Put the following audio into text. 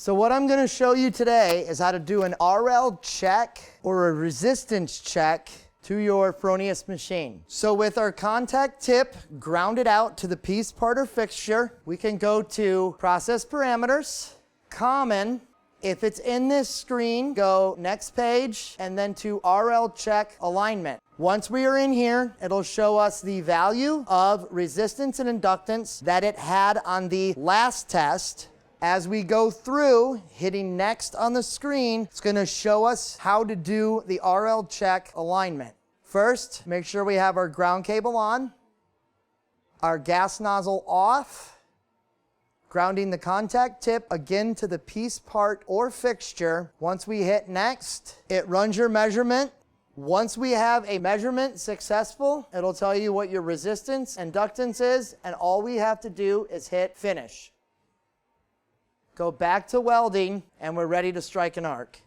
So what I'm going to show you today is how to do an RL check or a resistance check to your Fronius machine. So with our contact tip grounded out to the piece, part, or fixture, we can go to Process Parameters, Common. If it's in this screen, go next page and then to RL check alignment. Once we are in here, it'll show us the value of resistance and inductance that it had on the last test. As we go through, hitting next on the screen, it's going to show us how to do the RL check alignment. First, make sure we have our ground cable on, our gas nozzle off, grounding the contact tip again to the piece, part, or fixture. Once we hit next, it runs your measurement. Once we have a measurement successful, it'll tell you what your resistance, inductance is, and all we have to do is hit finish. Go back to welding, and we're ready to strike an arc.